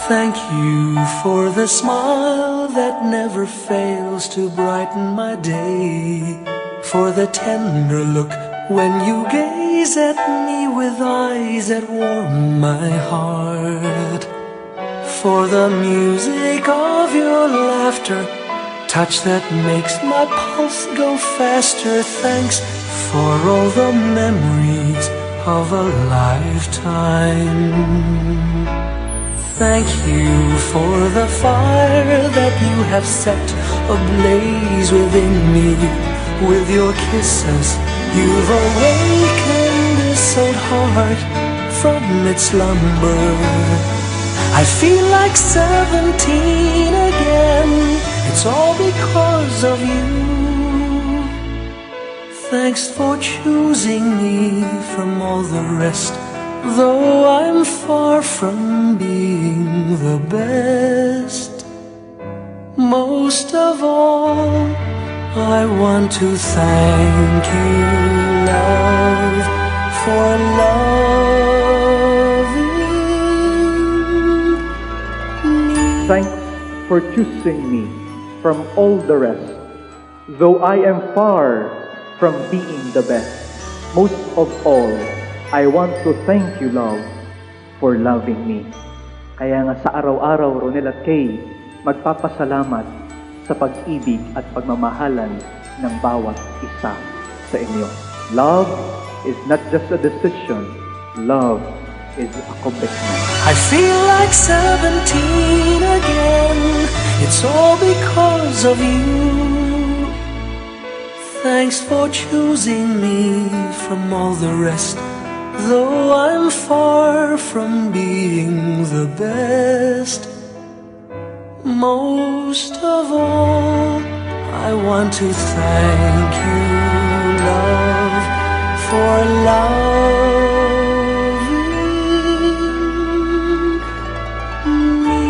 Thank you for the smile that never fails to brighten my day, for the tender look when you gaze at me with eyes that warm my heart, for the music of your laughter, touch that makes my pulse go faster. Thanks for all the memories of a lifetime. Thank you for the fire that you have set ablaze within me. With your kisses, you've awakened this old heart from its slumber. I feel like 17 again. It's all because of you. Thanks for choosing me from all the rest, though I'm far from being the best. Most of all, I want to thank you, love, for loving me. Thanks for choosing me from all the rest, though I am far from being the best. Most of all, I want to thank you, love, for loving me. Kaya nga sa araw-araw, Ronel at Kay, magpapasalamat sa pag-ibig at pagmamahalan ng bawat isa sa inyo. Love is not just a decision. Love is a commitment. I feel like 17 again. It's all because of you. Thanks for choosing me from all the rest, though I'm far from being the best. Most of all, I want to thank you, love, for loving me.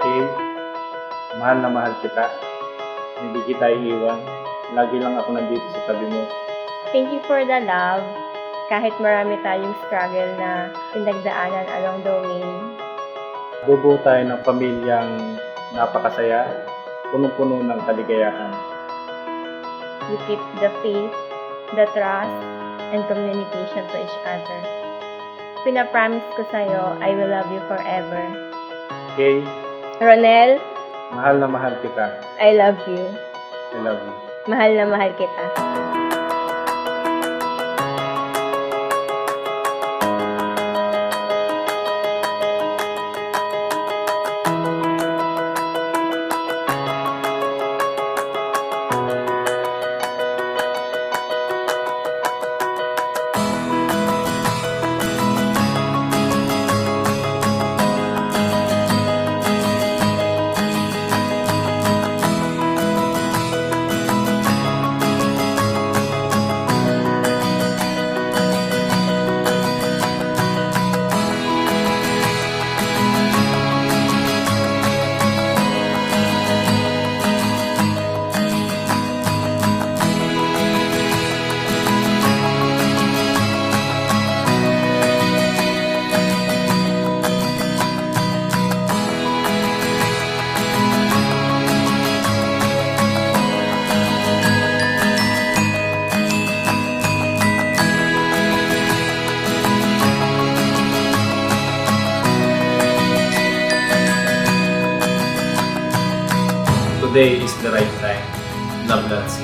Kay, mahal na mahal kita. Hindi kita iiwan. Lagi lang ako nandito sa tabi mo. Thank you for the love. Kahit marami tayong struggle na pinagdaanan along the way. Bubuo tayo ng pamilyang napakasaya, punong-puno ng kaligayahan. You keep the faith, the trust, and communication to each other. Pinapromise ko sa'yo, I will love you forever. Kay, Ronel, mahal na mahal kita. I love you. I love you. Mahal na mahal kita. Today is the right time. Love Lansky.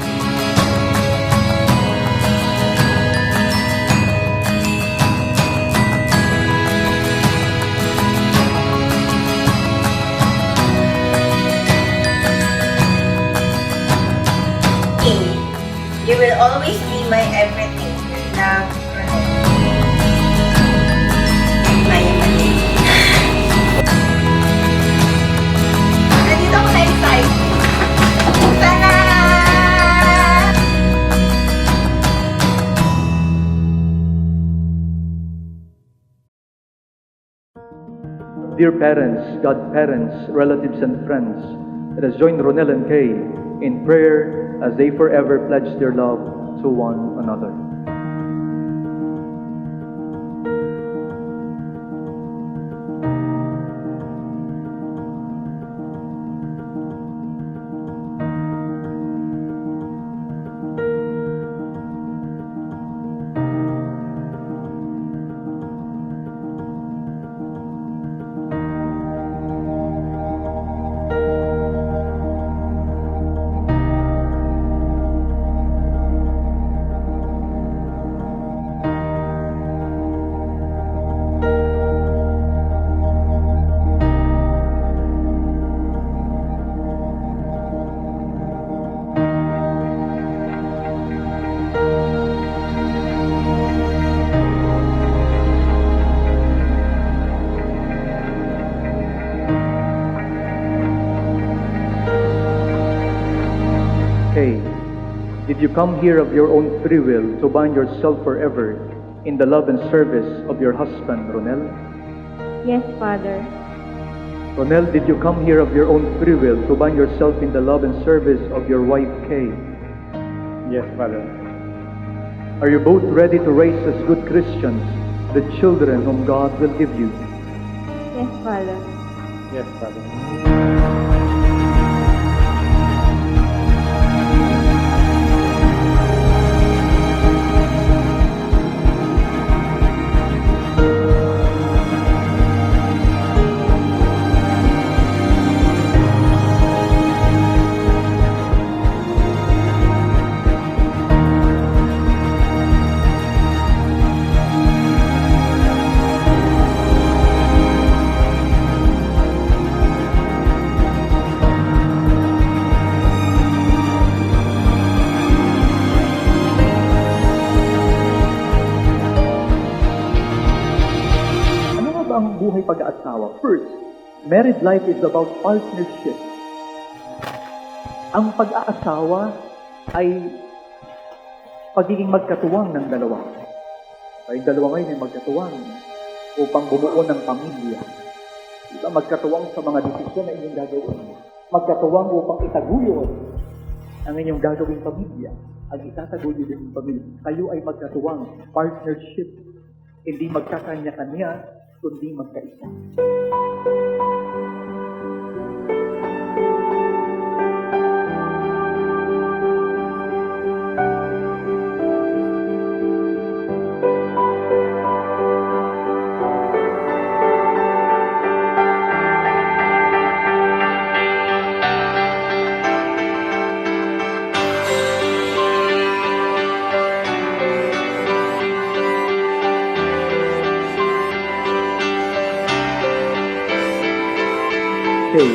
You will always be my everything. Love, Ronel. Maya Mali. Nandito ako na-excite. Sana! Dear parents, godparents, relatives, and friends, let us join Ronel and Kay in prayer as they forever pledge their love to one another. Kay, did you come here of your own free will to bind yourself forever in the love and service of your husband, Ronel? Yes, Father. Ronel, did you come here of your own free will to bind yourself in the love and service of your wife, Kay? Yes, Father. Are you both ready to raise as good Christians the children whom God will give you? Yes, Father. Yes, Father. Ano nga ba ang buhay pag-aasawa? First, married life is about partnership. Ang pag-aasawa ay pagiging magkatuwang ng dalawa. Ay dalawa ngayon ay magkatuwang upang bumuo ng pamilya. Diba? Magkatuwang sa mga desisyon na inyong gagawin. Magkatuwang upang itaguyod ang inyong gagawing pamilya. Ang itataguyod ng pamilya. Kayo ay magkatuwang partnership. Hindi magkakanya-kanya, kundi magkaisa. Kay,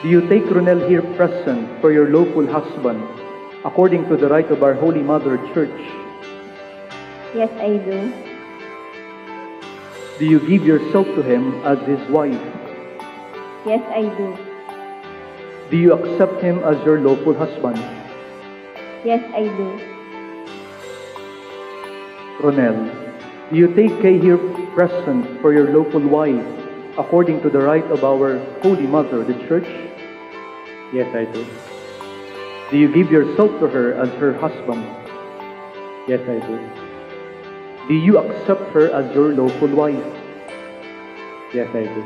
do you take Ronel here present for your lawful husband according to the rite of our Holy Mother Church? Yes, I do. Do you give yourself to him as his wife? Yes, I do. Do you accept him as your lawful husband? Yes, I do. Ronel, do you take Kay here present for your lawful wife according to the rite of our Holy Mother, the Church? Yes, I do. Do you give yourself to her as her husband? Yes, I do. Do you accept her as your lawful wife? Yes, I do.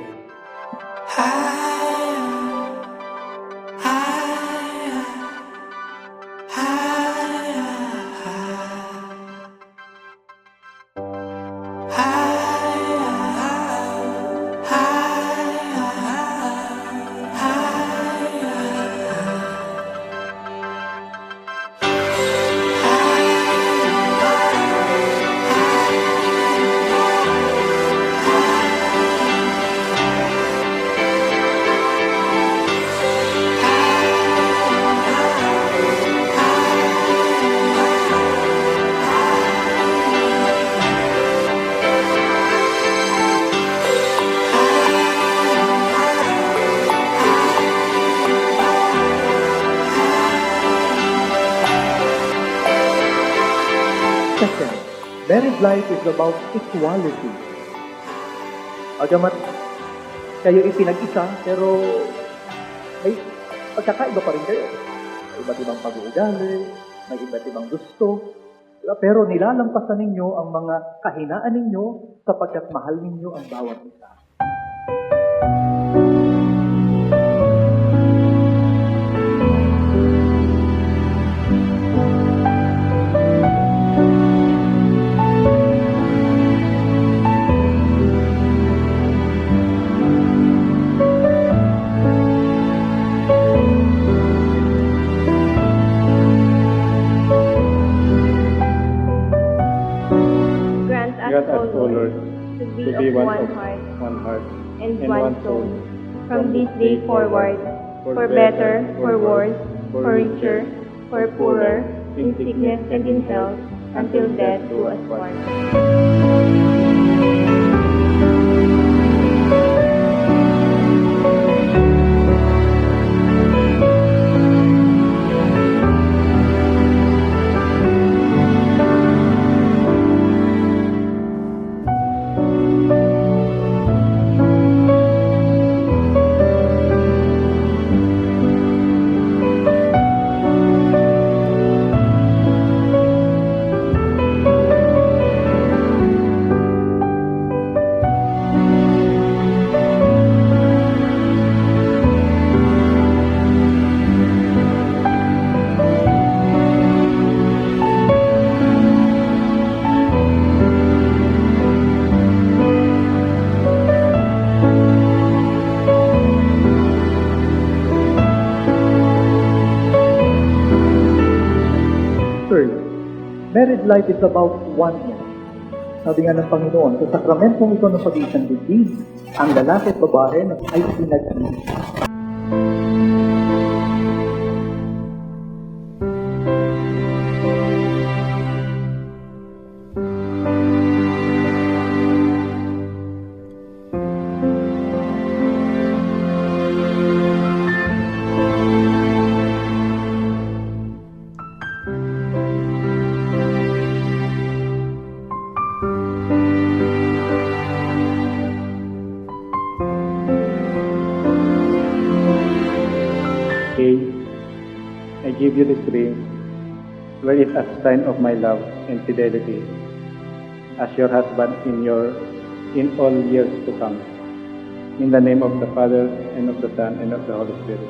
Married life is about equality. Agamat kayo ipinag-isa, pero may pagkakaiba pa rin kayo. May iba't ibang pag-uugali, may iba't ibang gusto. Pero nilalampasan ninyo ang mga kahinaan ninyo sapagkat mahal ninyo ang bawat isa. Grant us, O Lord, to to be be of one one heart and and one soul, from this day forward, for better, for worse, for richer, for poorer, in sickness and in health, until death do us part. Third, married life is about oneness. Sabi nga ng Panginoon, sa sakramentong ito ng pag-iisang dibdib, ang lalaki at babae ay pinag-iisa. Okay, I give you this ring, wear it as sign of my love and fidelity, as your husband in all years to come. In the name of the Father, and of the Son, and of the Holy Spirit.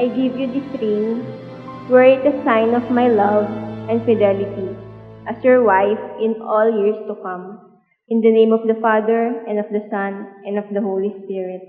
I give you this ring, wear it a sign of my love and fidelity, as your wife in all years to come. In the name of the Father, and of the Son, and of the Holy Spirit.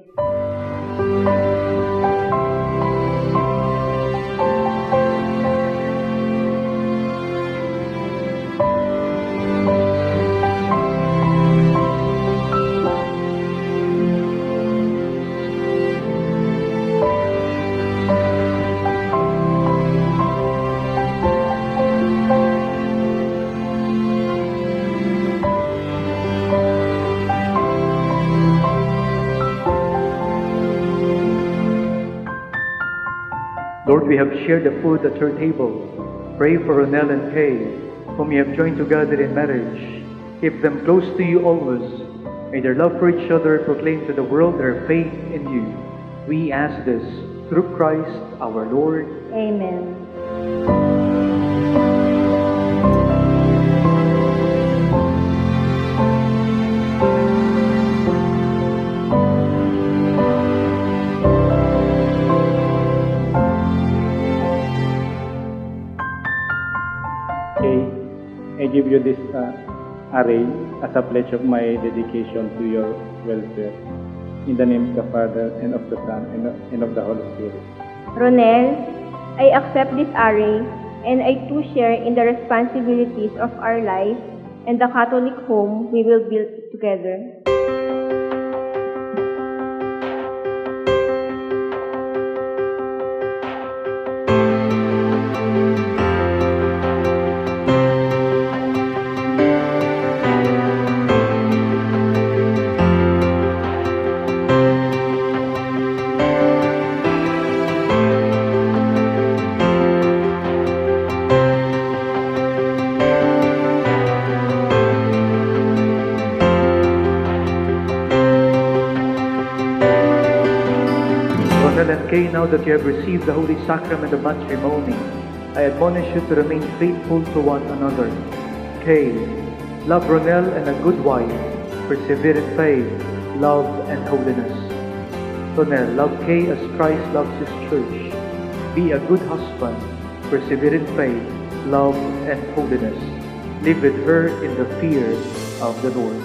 Lord, we have shared the food at your table. Pray for Ronel and Kay, whom you have joined together in marriage. Keep them close to you always. May their love for each other proclaim to the world their faith in you. We ask this through Christ our Lord. Amen. Okay, give you this array as a pledge of my dedication to your welfare. In the name of the Father, and of the Son, and of the Holy Spirit. Ronel, I accept this array, and I too share in the responsibilities of our life and the Catholic home we will build together. Ronel and Kay, now that you have received the Holy Sacrament of matrimony, I admonish you to remain faithful to one another. Kay, love Ronel and a good wife, persevere in faith, love, and holiness. Ronel, love Kay as Christ loves His church. Be a good husband, persevere in faith, love, and holiness. Live with her in the fear of the Lord.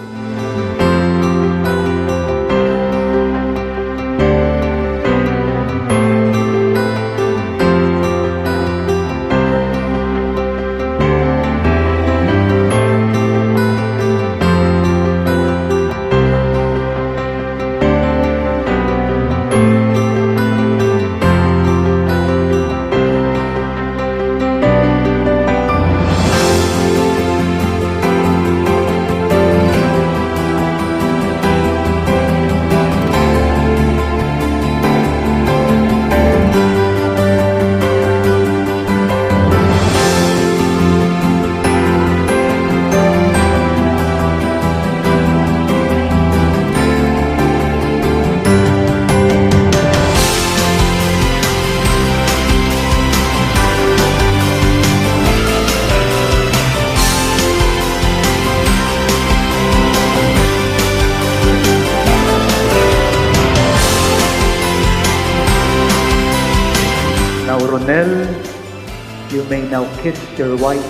Now, Ronel, you may now kiss your wife,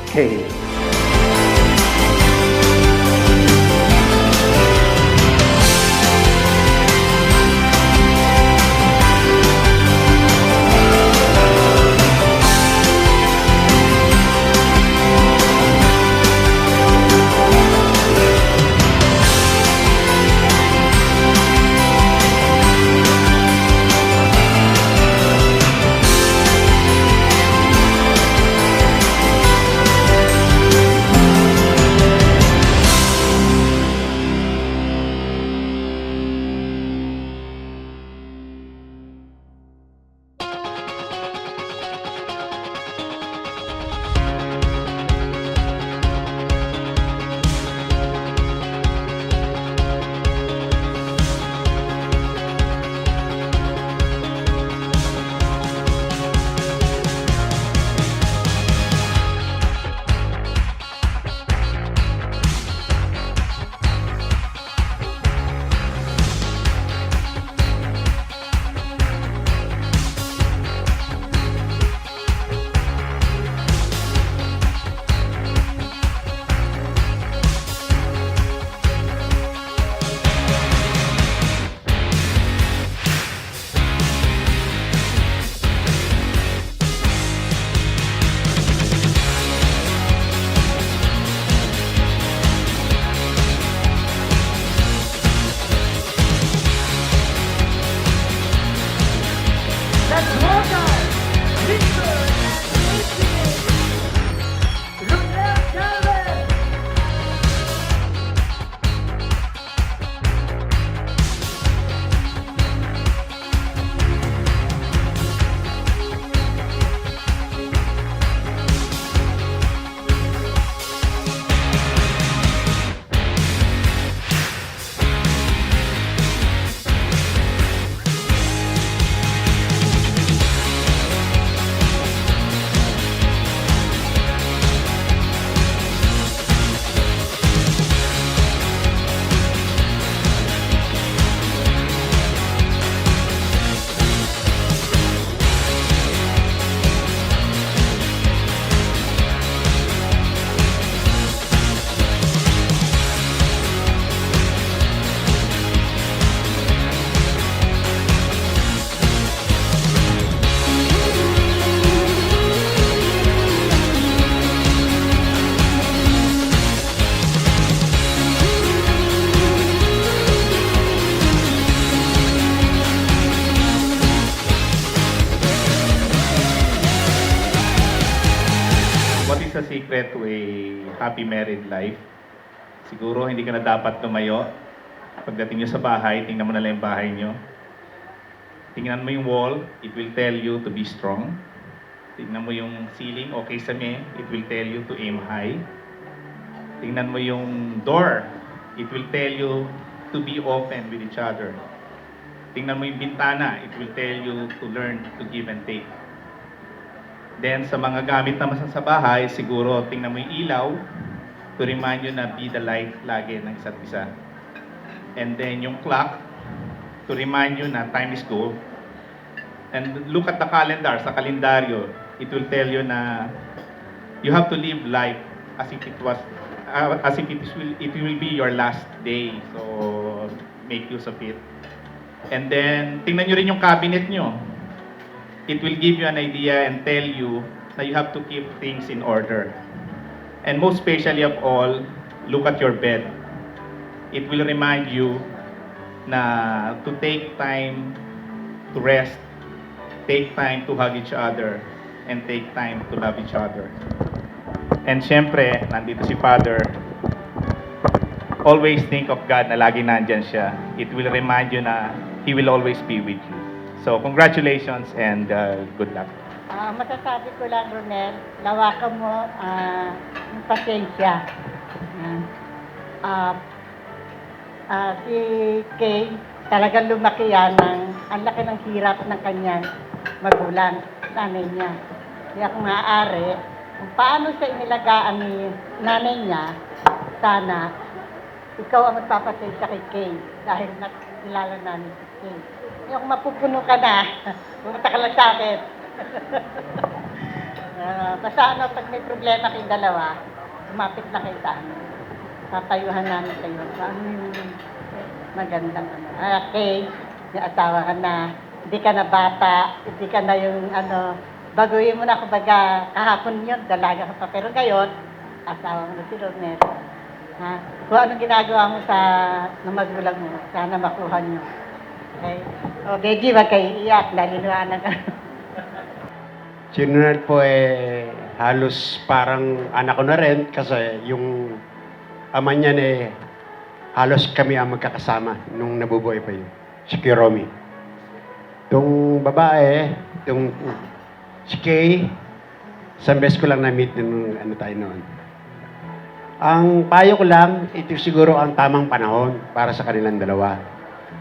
Kay. happy married life. Siguro hindi ka na dapat tumayo. Pagdating nyo sa bahay, tingnan mo na lang yung bahay nyo. Tingnan mo yung wall, it will tell you to be strong. Tingnan mo yung ceiling, okay sa me, it will tell you to aim high. Tingnan mo yung door, it will tell you to be open with each other. Tingnan mo yung bintana, it will tell you to learn to give and take. Then sa mga gamit naman sa bahay, siguro tingnan mo yung ilaw to remind you na be the light lagi ng isa't isa. And then yung clock to remind you na time is gold. And look at the calendar, sa kalendaryo, it will tell you na you have to live life as if it was it will be your last day. So make use of it. And then tingnan nyo rin yung cabinet nyo. It will give you an idea and tell you na you have to keep things in order. And most especially of all, look at your bed. It will remind you na to take time to rest, take time to hug each other, and take time to love each other. And syempre, nandito si Father, always think of God na lagi nandyan siya. It will remind you na He will always be with you. So, congratulations and good luck. Masasabi ko lang, Ronel, lawakan mo yung pasensya. Si Kay, talagang lumaki yan ang laki ng hirap ng kanyang magulang, nanay niya. Kaya kung maaari, kung paano siya inilagaan ni nanay niya, sana ikaw ang magpapasensya kay Kay dahil nakilala namin si Kay. Kaya kung mapupuno ka na, pumunta ka lang sa akin. Basta pag may problema kayong dalawa, lumapit na kayo sa amin. Papayuhan namin kayo. Ano yung magandang Okay, may asawa ka na, hindi ka na bata, hindi ka na yung baguhin mo na kumbaga kahapon yun, dalaga ka pa. Pero ngayon, asawa mo na si Ronel. Kung anong ginagawa mo ng magulang mo, sana makuha nyo. Okay? O, Deji, wag kayo iiyak, lalinuanan ka. Si Ronel po halos parang anak ko na rin kasi yung ama niya halos kami ang magkakasama nung nabubuhay pa yun. Si Kiromi. Itong babae, si Kay, isang beses ko lang na-meet nung tayo noon. Ang payo ko lang, ito siguro ang tamang panahon para sa kanilang dalawa.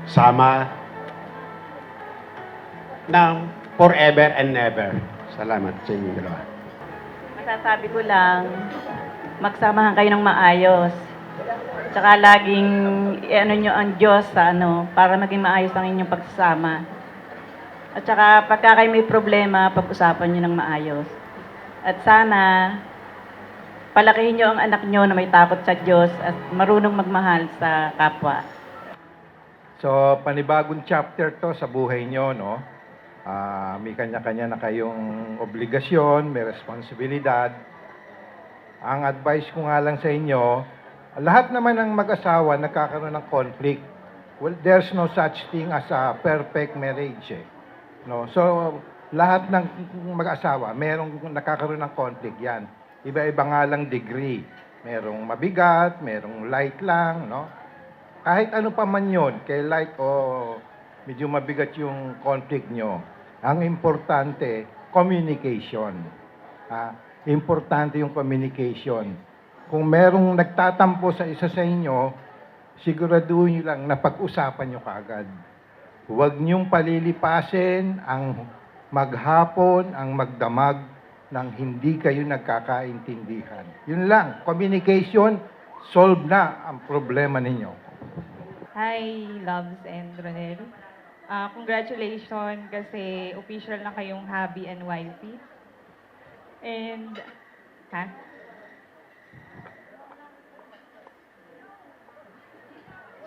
Sama ng forever and never. Salamat sa inyong dalawa. Masasabi ko lang, magsamahan kayo ng maayos. Tsaka laging nyo ang Diyos para maging maayos ang inyong pagsasama. At tsaka pagka kayo may problema, pag-usapan nyo ng maayos. At sana, palakihin nyo ang anak nyo na may takot sa Diyos at marunong magmahal sa kapwa. So, panibagong chapter to sa buhay nyo, no? May kanya-kanya na kayong obligasyon, may responsibilidad. Ang advice ko nga lang sa inyo, lahat naman ng mag-asawa nagkakaroon ng conflict. Well, there's no such thing as a perfect marriage. No? So, lahat ng mag-asawa, merong nakakaroon ng conflict yan. Iba-iba nga lang degree. Merong mabigat, merong light lang, no? Kahit ano pa man yun, kay light o medyo mabigat yung conflict nyo. Ang importante, communication. Importante yung communication. Kung merong nagtatampo sa isa sa inyo, siguraduhin nyo lang na pag-usapan nyo kaagad. Huwag nyong palilipasin ang maghapon, ang magdamag nang hindi kayo nagkakaintindihan. Yun lang, communication, solve na ang problema ninyo. Hi, Loves and Ronel. Congratulations kasi official na kayong hubby and wifey. And,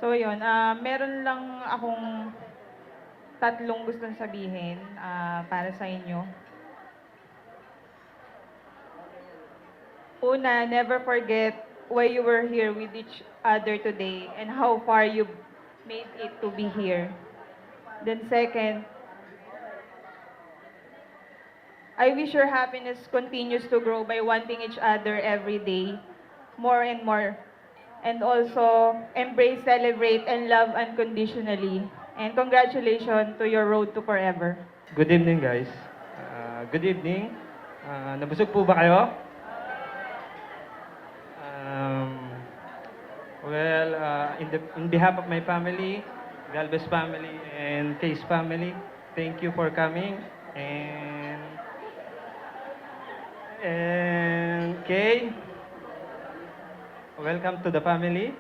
So, yun. Meron lang akong tatlong gustong sabihin para sa inyo. Una, never forget why you were here with each other today and how far you made it to be here. Then second, I wish your happiness continues to grow by wanting each other every day more and more. And also, embrace, celebrate, and love unconditionally. And congratulations to your road to forever. Good evening, guys. Good evening. Nabusog po ba kayo? In behalf of my family, Galvez family, and Case family, thank you for coming. And Kay, welcome to the family.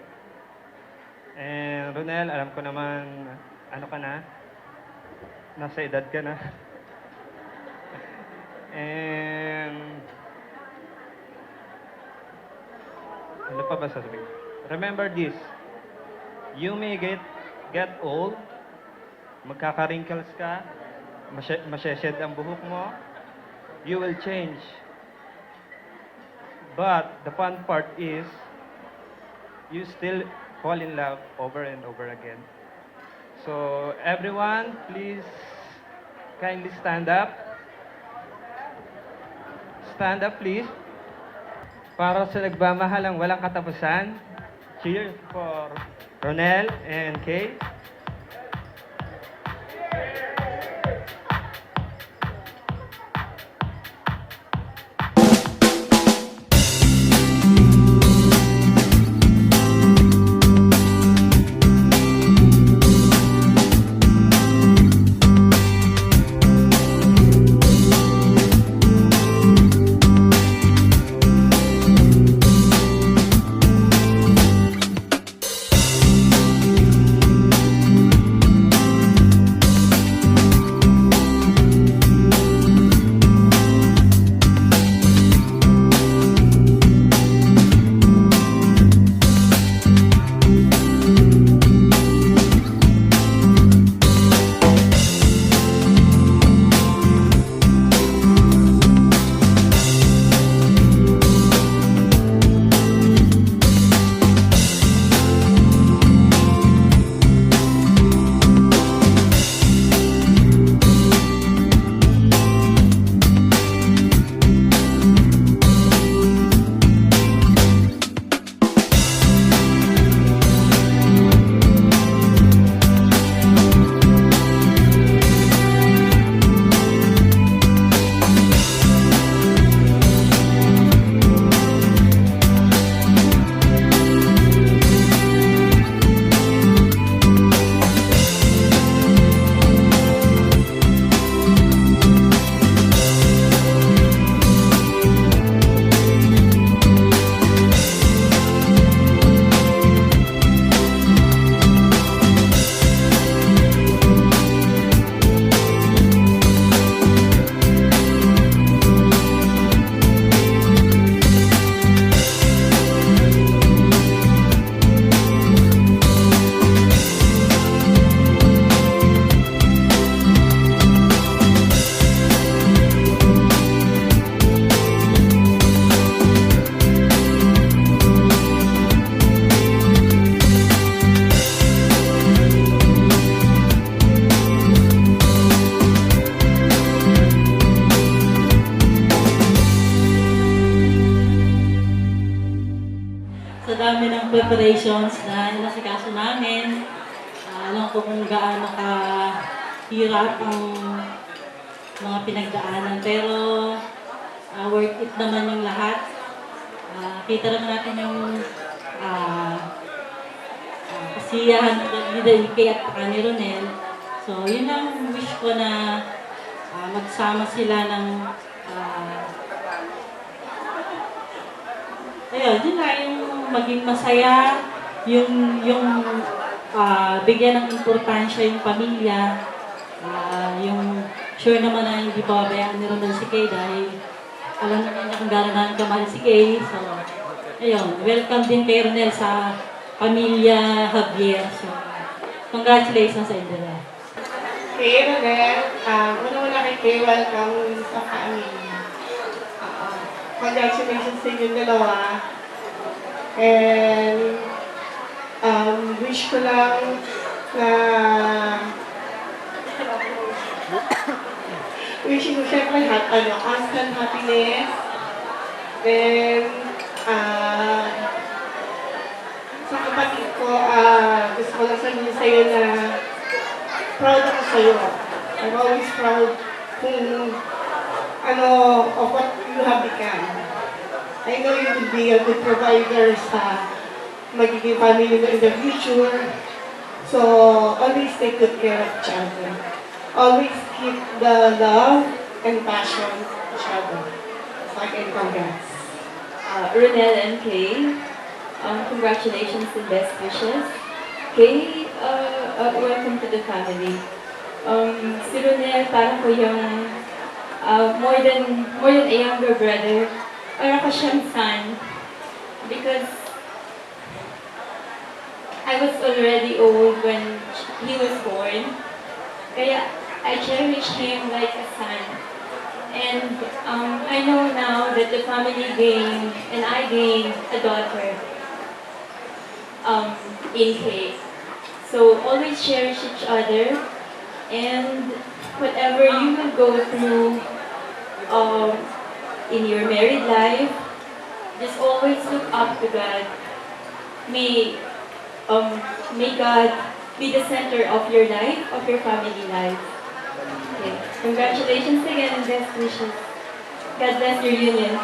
And Ronel, alam ko naman, ano ka na? Nasa edad ka na. And ano pa ba sasabihin? Remember this, you may get old, magkaka-wrinkles ka, masyeshed ang buhok mo, you will change. But the fun part is, you still fall in love over and over again. So everyone, please kindly stand up. Stand up, please. Para sa nagmamahalang walang katapusan. Cheers for Ronel and Kay. Sa dami ng preparations na inasikaso namin, alam ko kung gaano kahirap ang mga pinagdaanan. Pero worth it naman yung lahat. Kita naman natin yung kasiyahan ni Kay at ni Ronel. So, yun ang wish ko na magsama sila ng ayun, yun na yung maging masaya, yung bigyan ng importansya yung pamilya, yung sure naman na hindi pababayaan ni Ronel si Kay dahil alam naman niya kung gano'n namin kamahal si Kay. So, ayun, welcome din kay Ronel sa pamilya Javier. So, congratulations sa inyo na. Kay Ronel, una-una kay Kay, welcome sa family. Congratulations sa inyong dalawa. And wish ko lang na wishing ko syempre constant happiness. Then ko, gusto ko lang sabihin sa'yo na proud ako sa'yo. I'm always proud kung of what you have become. I know you will be a good provider sa magiging family mo in the future. So, always take good care of each other. Always keep the love and passion for each other. So, again, congrats. Ronel and Kay, congratulations and best wishes. Kay, welcome to the family. Si Ronel, parang ko yung more than a younger brother. Parang ko siyang son. Because I was already old when he was born. Kaya I cherish him like a son. And I know now that the family gained, and I gained a daughter in Kay. So always cherish each other, and whatever you will go through in your married life, just always look up to God. May God be the center of your life, of your family life. Okay. Congratulations again and best wishes. God bless your union.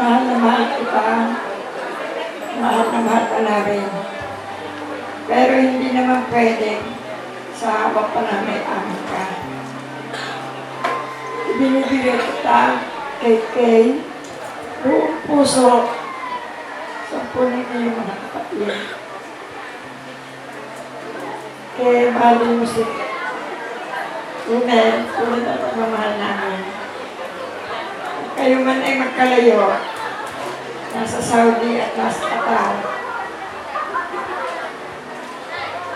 Mahal na mahal kita. Mahal na mahal ka namin. Pero hindi naman pwede sa habang pa namin amin ka. Ibinibigay kita kay buong puso. Sampunin niyo yung mga kapatid. Kaya mahalin mo si Ronel, tulad at pagmamahal namin. Kayo man ay magkalayo, nasa Saudi at nasa Qatar.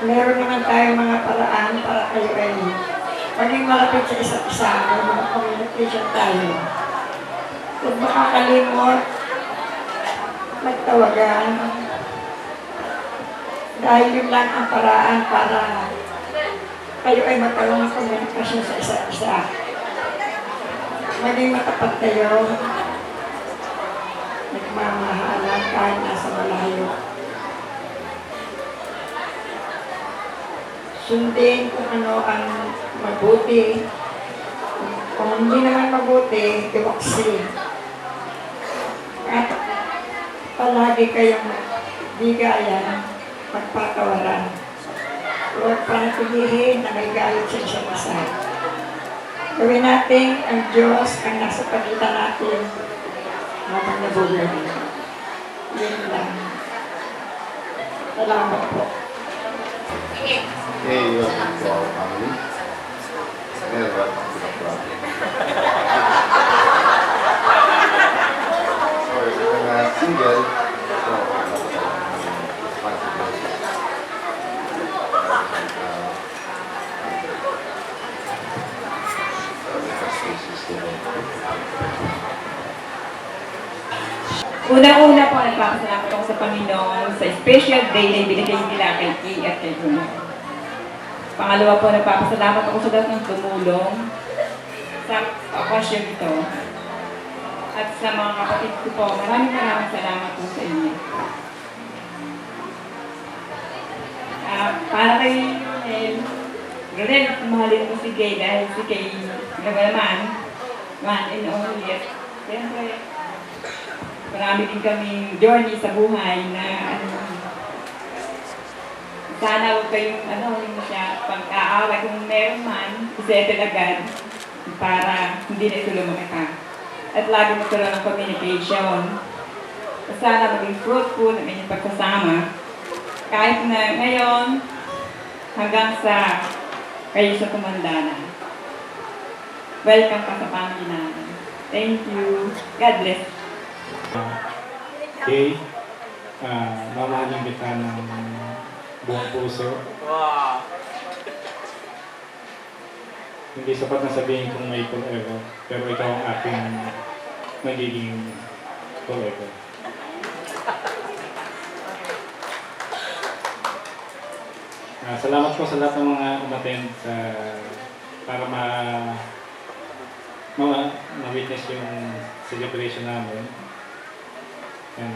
Meron naman tayong mga paraan para kayo ay maging malapit sa isa't isa, may mga communication tayo. Kung makakalimot, magtawagan. Dahil yun lang ang paraan para kayo ay magkaroon ng komunikasyon sa isa't isa. Maging matapat kayo, nagmamahalan kahit nasa malayo. Sundin kung ano ang mabuti. Kung hindi naman mabuti, iwaksi. At palagi kayong bigayan, magpatawaran. Huwag panatilihin na may galit sa isa't isa. Gawin natin ang Diyos ang nasa pagitan natin habang nabubuhay. Yun lang. Salamat po. Hey, welcome to our family. And welcome to the club. So, if you're single, so, responsibilities. Unang-una po, nagpapasalamat ako sa Panginoon sa special day na ibinigay nila kay Kay at kay Bruno. Pangalawa po, nagpapasalamat ako sa lahat ng tumulong sa okasyon ito. At sa mga kapatid ko po, maraming salamat po sa inyo. Para kay Ronel, mahalin mo si Kay dahil si Kay naman, man and only. Siyempre, marami din kaming journey sa buhay na sana huwag kayong hindi siya pag-aaway kung meron man, isettle agad para hindi na ito lumaki pa. At lagi magkaroon ng communication. Sana maging fruitful ang inyong pagsasama. Kahit na ngayon, hanggang sa kayo sa tumanda na. Welcome ka sa family namin. Thank you. God bless. Okay. Mamahalin kita ng buong puso. Hindi sapat na sabihin kung may forever, pero ikaw ang aking magiging forever. Salamat po sa lahat ng mga umattend para ma-witness yung celebration namin. And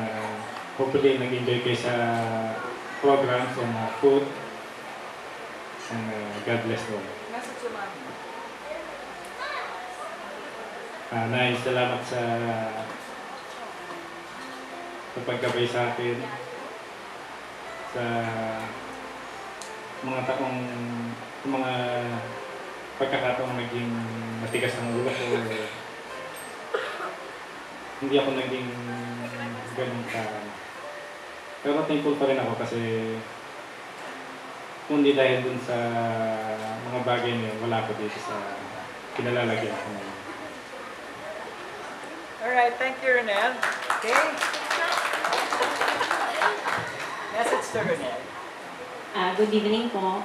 hopefully nag-enjoy kayo sa programs and food. And God bless you. Nay, salamat sa paggabay sa akin sa mga pagkakataong naging matigas ang ulo ko. Hindi ako naging ganun ka. Pero thankful pa rin ako kasi kung hindi dahil dun sa mga bagay niyo, wala ko dito sa kinalalagyan ko ngayon. Alright, thank you, Ronel. Okay. Message to Ronel. Good evening po.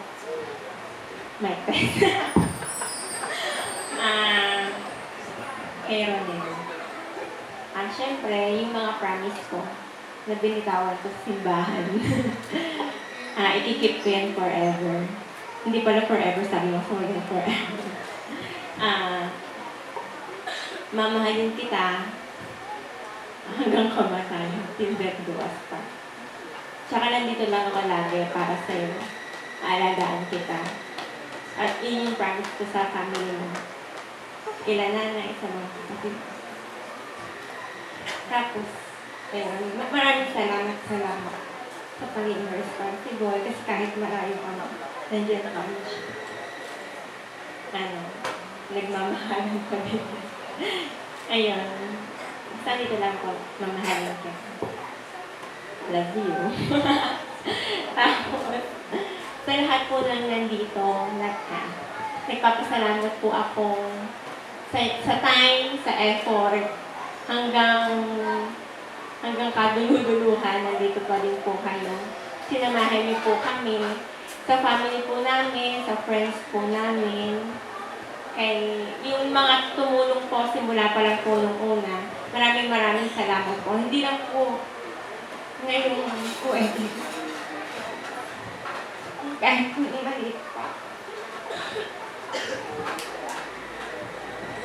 My friend. Kay Ronel. Siyempre, yung mga promise ko na binitawan ko sa simbahan. Ikikip ko yan forever. Hindi pala forever, sabi mo forever. Mamahalin kita hanggang kamatay, till death do us part. Tsaka nandito lang ako lagi para sa'yo. Aalagaan kita. At yun yung promise ko sa family mo. Kila nanay, sa mga kapatid. Tapos, maraming salamat sa pagiging responsible kasi kahit malayo ka na, nandiyan kami siya. Nagmamahalan kami. Ayun. Basta dito lang po, mamahalan ka. Love you. Tapos, sa lahat po ng nandito, nagpapasalamat po ako sa time, sa effort, hanggang kaduluduluhan, nandito pa rin po kayo. Sinamahan niyo po kami sa family po namin, sa friends po namin. Kay yung mga tumulong po simula pa lang po nung una, maraming salamat po. Hindi lang po ngayon pwede. Kahit hindi maliit pa.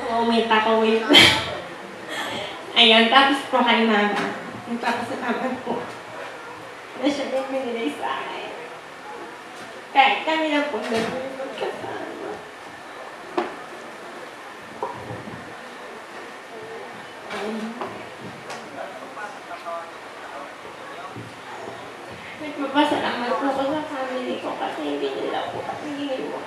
Wait. Ayan, tapos po kay Mama. Nagpapasalamat po na siya yung binilay sa akin. Kahit kami lang po magkasama. Nagpapasalamat po ko sa family ko kasi hindi nila po kami giniwa.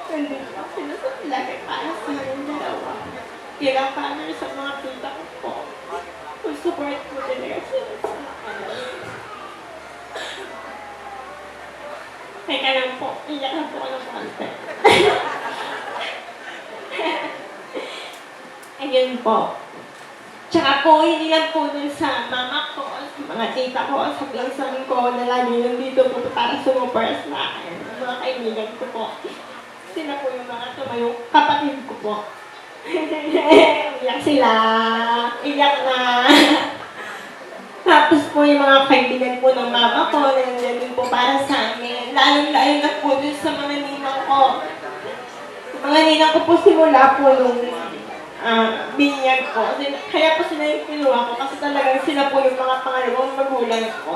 Hindi po sila sa laki para sa aming dalawa. Kailang family sa mga tita ko po. Kung support po talaga sila sa akin. Teka lang po, iyak na po ako ng konti. Ayun po. Tsaka po, hindi lang po dun sa mama ko, sa mga tita ko, sa pinsan ko, na lagi nandito po para sumupers na akin. Mga kaibigan ko po. Sila po yung mga tumayong kapatid ko po. Iyak sila. Iyak na. Tapos po yung mga kaibigan po ng mama ko, nandiyan din po para sa amin. Lalong-lalo na po dun sa mga ninang ko. Mga ninang ko po simula po nung binyag ko. Kaya po sila yung kinuha ko kasi talagang sila po yung mga pangalawang magulang ko.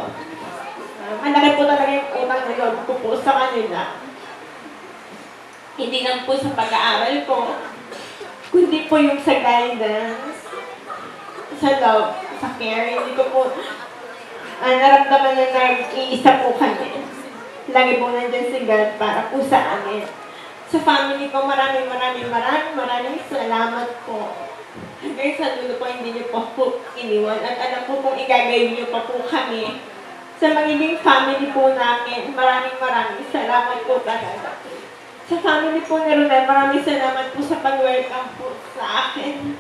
Malaki po talaga yung utang na loob ko po sa kanila. Hindi lang po sa pag-aaral ko, kundi po yung sa guidance, sa love, sa care. Hindi ko po naramdaman na nag-iisa po kami. Lagi po nandyan si God para po sa amin. Sa family ko, maraming salamat po. Hanggang sa dulo po, hindi niyo po iniwan. At alam po kung igagay niyo pa po kami sa magiging family po namin. Maraming salamat po talaga. Sa family po ni Ronel, maraming salamat po sa pag-welcome po sa akin.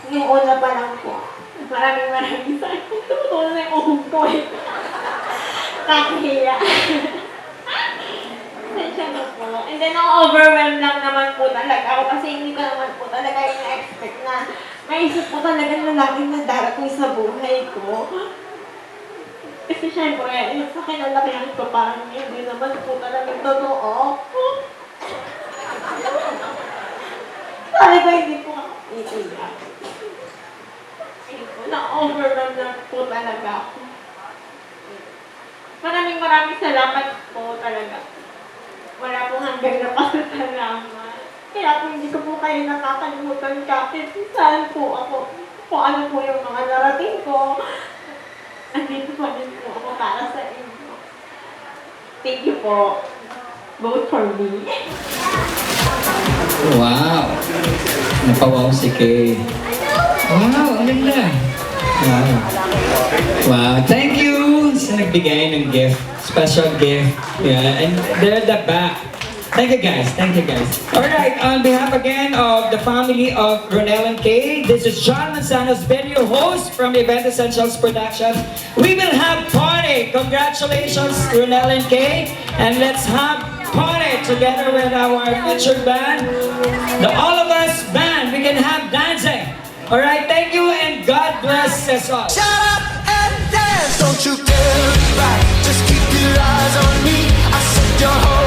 Nung una pa lang po. Maraming salamat. Tumutunan na yung uhog ko eh. Kakahiya. Sensya na po. And then, overwhelmed lang naman po talaga ako kasi hindi ko naman po talaga yung na-expect na maisip po talaga na laging na darating sa buhay ko. Kasi syempre, sa kinalakihan ko parang hindi naman po talaga totoo. Talaga hindi po ako iiyak. Na-overwhelmed lang po talaga ako. Maraming salamat po talaga. Wala pong hanggang na pasasalamat. Kaya po hindi ko po kayo nakakalimutan kahit saan po ako. Kung ano po yung mga narating ko. Andito po din po ako para sa inyo. Thank you po. Vote for me. Wow! Napawaw si Kay. Wow, ang ganda. Wow. Wow, thank you sa nagbigay ng gift. Special gift. Yeah, and they're at the back. Thank you guys. Thank you guys. Alright, on behalf again of the family of Ronel and Kay, this is John Manzanos, video host from Event Essentials Productions. We will have party. Congratulations, Ronel and Kay. And let's have party together with our featured band. The All of Us band. We can have dancing. Alright, thank you and God bless us all. Shut up and dance. Don't you dare look back. Just keep your eyes on me. I said your heart.